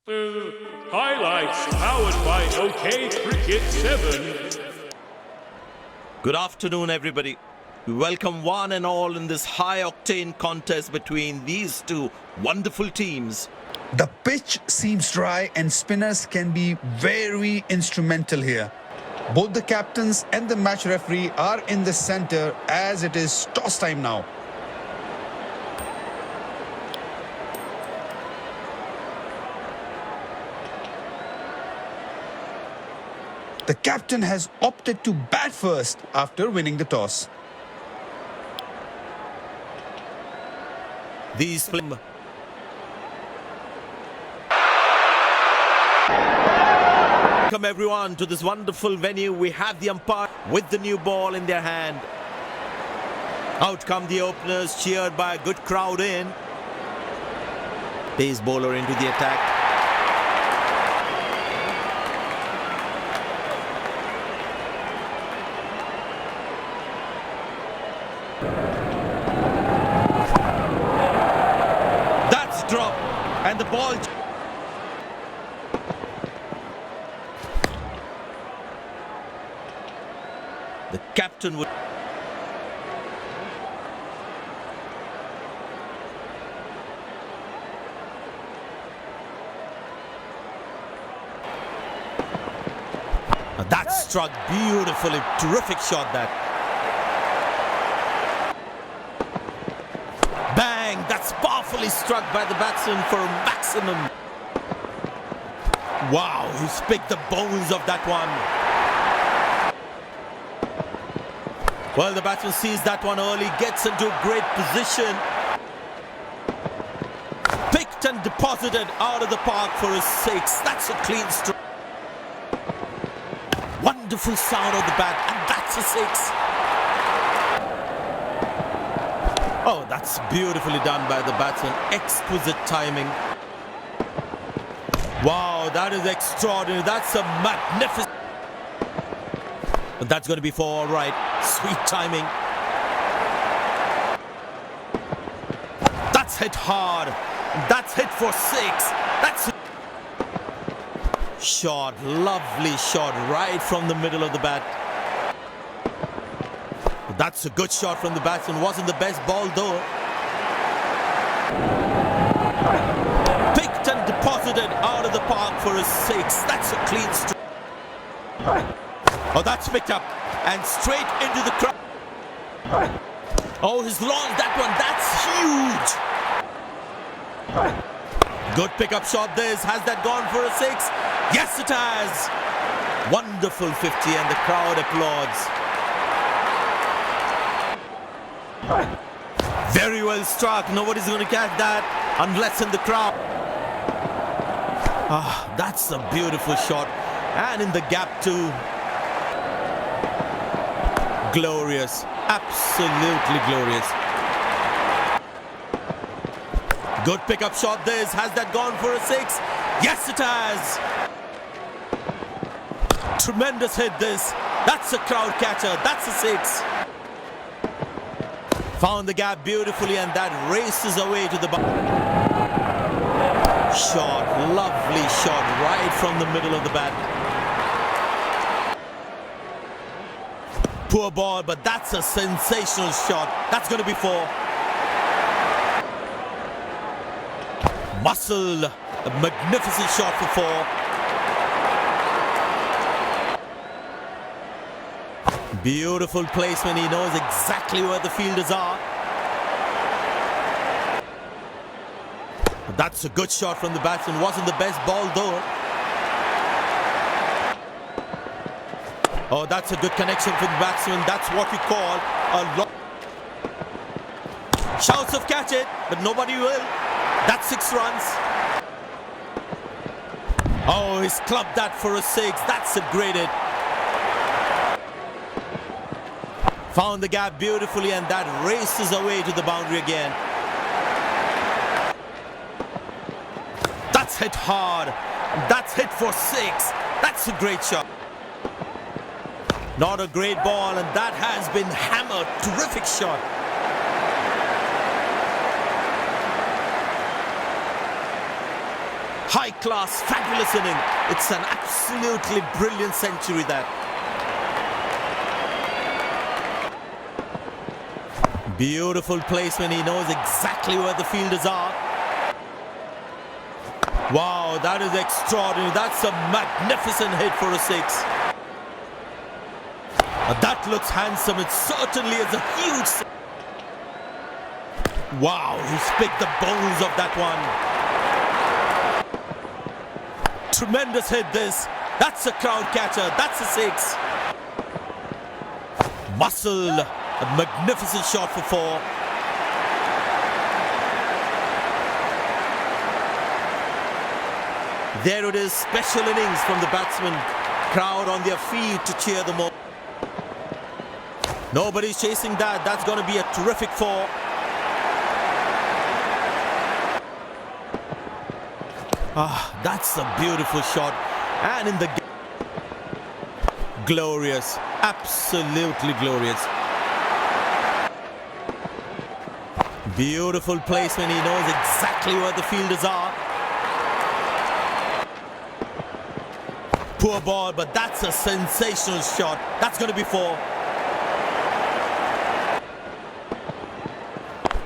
Highlights powered by OK Cricket 7. Good afternoon, everybody. We welcome one and all in this high-octane contest between these two wonderful teams. The pitch seems dry and spinners can be very instrumental here. Both the captains and the match referee are in the center as it is toss time now. The captain has opted to bat first after winning the toss. These Welcome everyone to this wonderful venue. We have the umpire with the new ball in their hand. Out come the openers, cheered by a good crowd in. Pace bowler into the attack. That's drop and the ball. The captain would. That struck beautifully. Terrific shot that. Bang! That's powerfully struck by the batsman for a maximum. Wow, he's picked the bones of that one. Well, the batsman sees that one early, gets into a great position. Picked and deposited out of the park for a six. That's a clean stroke. Wonderful sound of the bat, and that's a six. Oh, that's beautifully done by the batsman. Exquisite timing. Wow, that is extraordinary. That's a magnificent. But that's going to be for all right. Sweet timing. That's hit hard. That's hit for six. That's shot. Lovely shot right from the middle of the bat. That's a good shot from the batsman. Wasn't the best ball though. Picked and deposited out of the park for a six. That's a clean stroke. Oh, that's picked up and straight into the crowd. Oh, he's launched that one. That's huge. Good pickup shot this. Has that gone for a six? Yes, it has. Wonderful 50 and the crowd applauds. Very well struck. Nobody's going to catch that unless in the crowd. Ah, that's a beautiful shot. And in the gap too. Glorious. Absolutely glorious. Good pickup shot this. Has that gone for a six? Yes, it has. Tremendous hit this. That's a crowd catcher. That's a six. Found the gap beautifully and that races away to the shot. Lovely shot right from the middle of the bat. Poor ball, but that's a sensational shot. That's going to be four. Muscle, a magnificent shot for four. Beautiful placement. He knows exactly where the fielders are. That's a good shot from the batsman. Wasn't the best ball though. Oh, that's a good connection for the batsman. That's what we call a lot. Shouts of catch it, but nobody will. That's 6 runs. Oh, he's clubbed that for a six. That's a great hit. Found the gap beautifully and that races away to the boundary again. That's hit hard. That's hit for six. That's a great shot. Not a great ball and that has been hammered. Terrific shot. High class, fabulous inning. It's an absolutely brilliant century that. Beautiful placement. He knows exactly where the fielders are. Wow, that is extraordinary. That's a magnificent hit for a six. That looks handsome. It certainly is a huge. Wow, he's picked the bones of that one. Tremendous hit this. That's a crowd catcher. That's a six. Muscle. A magnificent shot for four. There it is. Special innings from the batsman. Crowd on their feet to cheer them on. Nobody's chasing that. That's going to be a terrific four. Ah, that's a beautiful shot. And in the glorious. Absolutely glorious. Beautiful placement. He knows exactly where the fielders are. Poor ball, but that's a sensational shot. That's going to be four.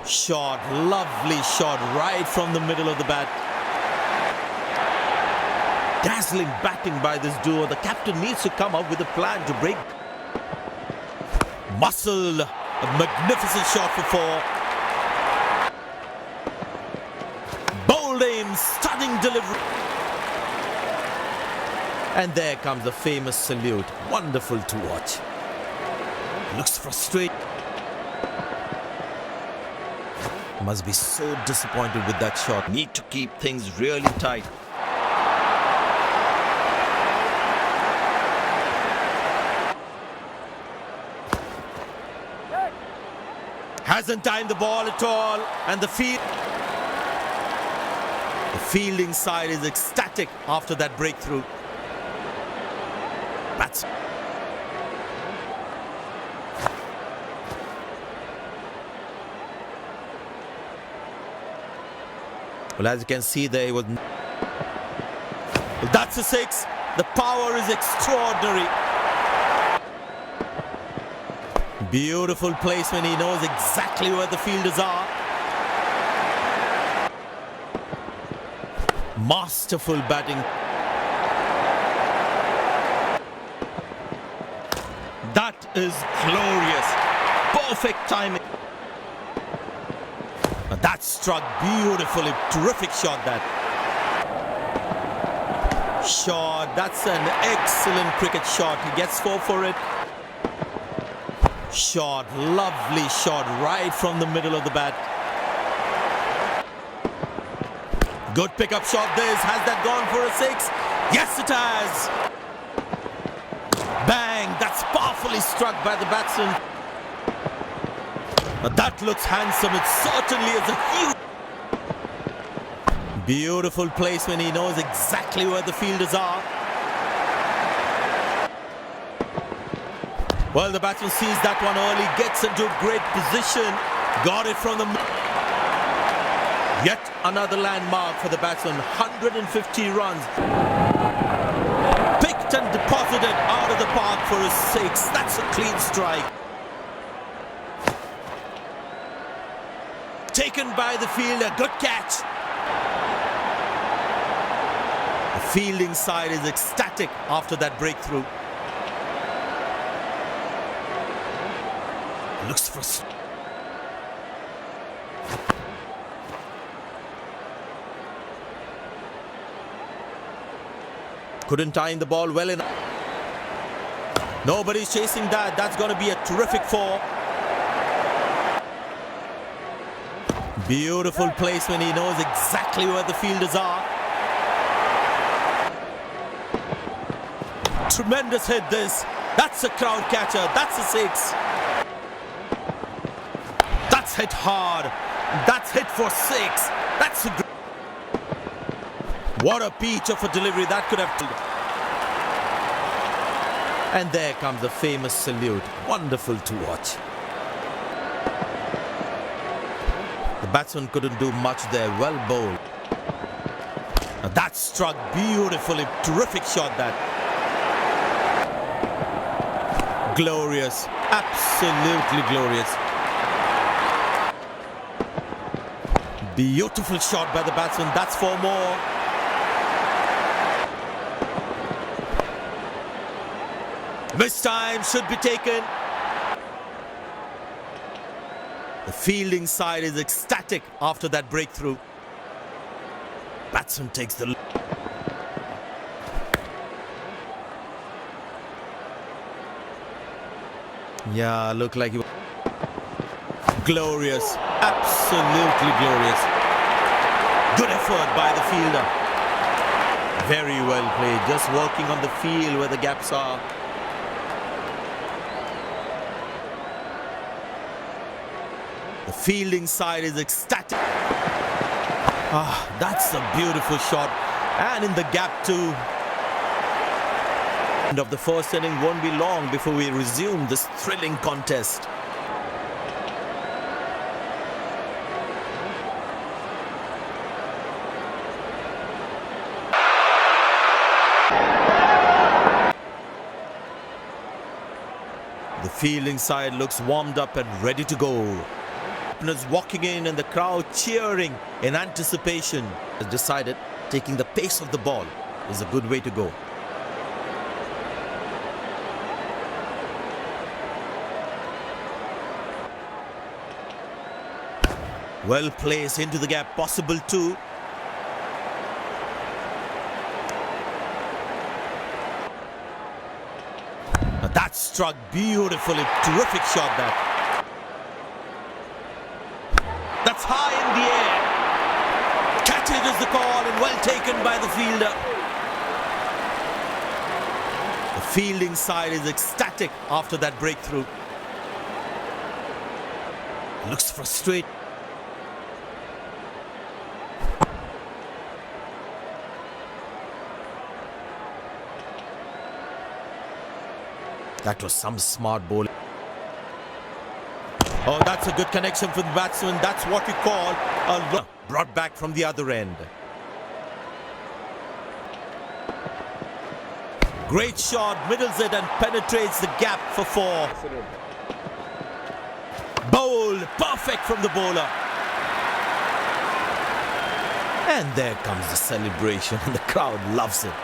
Shot, lovely shot right from the middle of the bat. Dazzling batting by this duo. The captain needs to come up with a plan to break. Muscle, a magnificent shot for four. Bold aim, stunning delivery. And there comes the famous salute. Wonderful to watch. Looks frustrated. Must be so disappointed with that shot. Need to keep things really tight. Hasn't timed the ball at all, and the fielding side is ecstatic after that breakthrough. Bats. Well, as you can see there, he was. Well, that's a six. The power is extraordinary. Beautiful placement. He knows exactly where the fielders are. Masterful batting. That is glorious. Perfect timing. That struck beautifully. Terrific shot that. Shot. That's an excellent cricket shot. He gets four for it. Shot. Lovely shot right from the middle of the bat. Good pickup shot this. Has that gone for a six? Yes, it has. Bang. That's powerfully struck by the batsman. That looks handsome. It certainly is a huge. Beautiful placement. He knows exactly where the fielders are. Well, the batsman sees that one early, gets into a great position, got it from the. Yet another landmark for the batsman. 150 runs. Picked and deposited out of the park for a six. That's a clean strike. Taken by the fielder. Good catch. The fielding side is ecstatic after that breakthrough. Looks frustrated. Couldn't time the ball well enough. Nobody's chasing that. That's going to be a terrific four. Beautiful placement. He knows exactly where the fielders are. Tremendous hit this. That's a crowd catcher. That's a six. That's hit hard. That's hit for six. That's a. What a peach of a delivery that could have. And there comes the famous salute. Wonderful to watch. The batsman couldn't do much there. Well bowled. Now that struck beautifully. Terrific shot that. Glorious. Absolutely glorious. Beautiful shot by the batsman. That's 4 more. Missed time should be taken. The fielding side is ecstatic after that breakthrough. Batsman takes the... Yeah, looked like he was... Glorious. Absolutely glorious. Good effort by the fielder. Very well played. Just working on the field where the gaps are. The fielding side is ecstatic. That's a beautiful shot. And in the gap too. End of the first inning won't be long before we resume this thrilling contest. The fielding side looks warmed up and ready to go. Openers walking in and the crowd cheering in anticipation. Has decided taking the pace of the ball is a good way to go. Well placed into the gap, possible too. That struck beautifully. Terrific shot that. That's high in the air. Catch it is the call and well taken by the fielder. The fielding side is ecstatic after that breakthrough. Looks frustrated. That was some smart bowling. Oh, that's a good connection for the batsman. That's what we call a brought back from the other end. Great shot, middles it and penetrates the gap for 4. Bowl, perfect from the bowler. And there comes the celebration and the crowd loves it.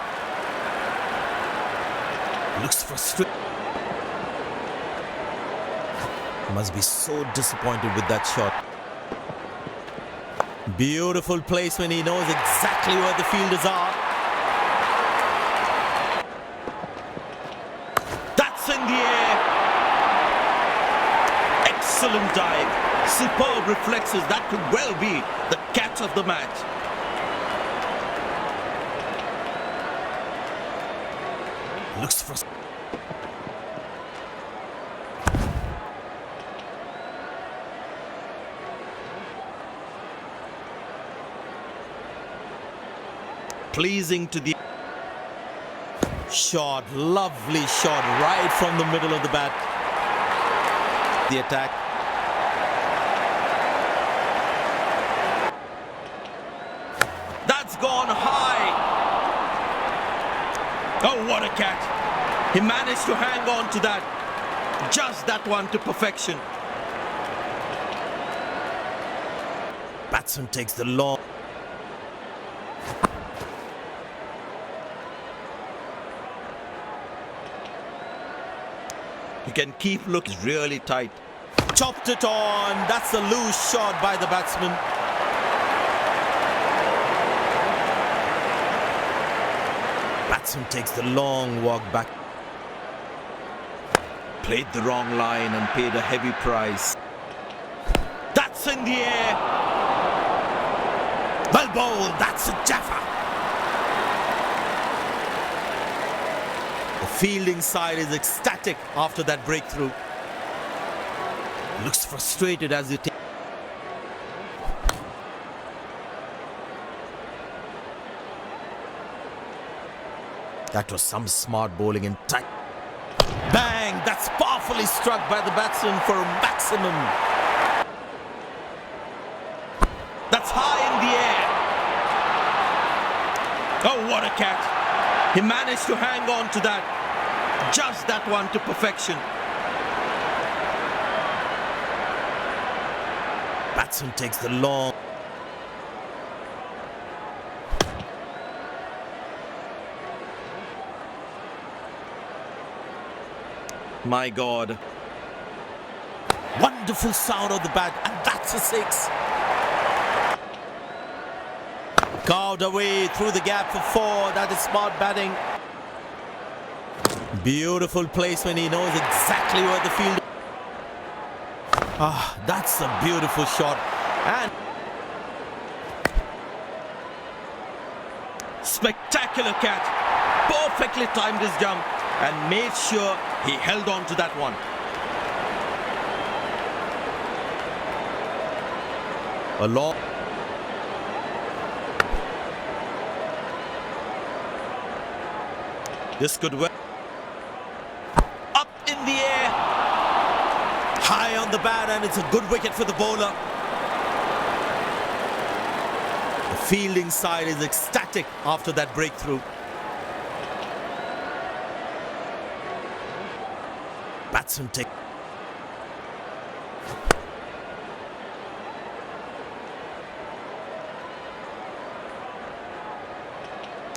Looks frustrated. Must be so disappointed with that shot. Beautiful placement. He knows exactly where the fielders are. That's in the air. Excellent dive. Superb reflexes. That could well be the catch of the match. Looks frustrated. Pleasing to the shot, lovely shot right from the middle of the bat. The attack. That's gone high. Oh, what a catch. He managed to hang on to that. Just that one to perfection. Batsman takes the long. You can keep looking really tight. Chopped it on. That's a loose shot by the batsman. Batsman takes the long walk back. Played the wrong line and paid a heavy price. That's in the air. Well bowled. That's a jaffa. The fielding side is ecstatic after that breakthrough. Looks frustrated as he takes. That was some smart bowling in tight. Bang! That's powerfully struck by the batsman for a maximum. That's high in the air. Oh, what a catch. He managed to hang on to that. Just that one to perfection. Batsman takes the long. My God. Wonderful sound of the bat, and that's a 6. Carved away through the gap for 4. That is smart batting. Beautiful placement. He knows exactly where the field. Ah, that's a beautiful shot. And spectacular catch. Perfectly timed his jump and made sure he held on to that one. A long. This could work. Up in the air. High on the bat, and it's a good wicket for the bowler. The fielding side is ecstatic after that breakthrough. Batsman take.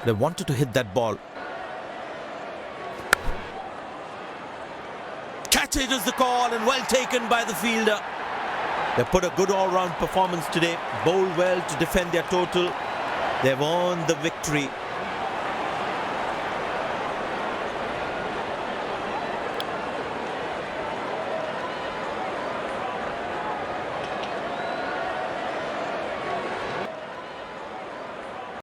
They wanted to hit that ball. Catch it is the call, and well taken by the fielder. They put a good all-round performance today. Bowled well to defend their total. They've earned the victory.